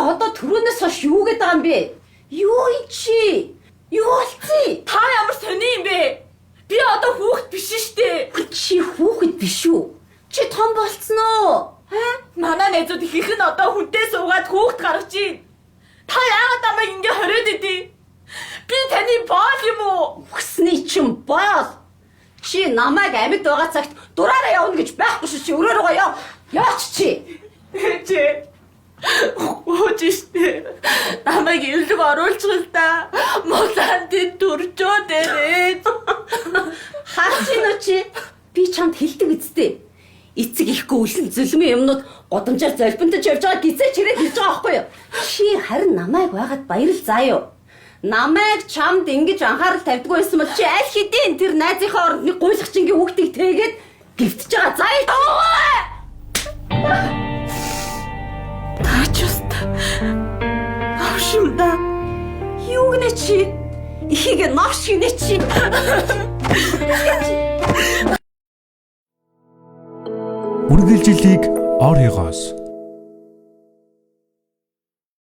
одоо түрүүнээс хойш юу гэдэг юм бэ? Юу чи? Юу болцсон? Та ямар сони юм бэ? Би одоо хүүхэд биш штэ. Чи хүүхэд биш үү? Чи том болцсон уу? Манай найзууд ихэнх нь одоо хүнтэй суугаад хүүхэд гаргаж байна. Та яагаад намайг ингэ хориод идэв? Би таны боол юм уу? Үхсний чин боол. Чи намайг амьд байгаа цагт дураараа явна гэж байхгүй шүү чи. Өрөөрөө яв. Яач чи? Чи Ууж штэ. Намайг эвлэг оруулчихвал та. Мулаан тэнд төржөө дээрээ. Хаач ин чи? Би чамд хэлдэг үсттэй. Эцэг ихгүй үлэн зүлмийн юмнууд годамжаар золбинтож явж байгаа гизээ чирээд хэлж байгаа байхгүй юу? Чи харин намайг байгаад баярл заа юу? Намайг чамд ингэж анхаарал тавьдгүй байсан бол чи аль хэдийн тэр найзынхаа оронд нэг гуйлахчингийн хүүхдийг тээгээд гівтж байгаа заа юу? Тачуста. Авшимда. Юу гэнэ чи? Ихийг навш гинэ чи. Үргэлжлэлийг оройгоос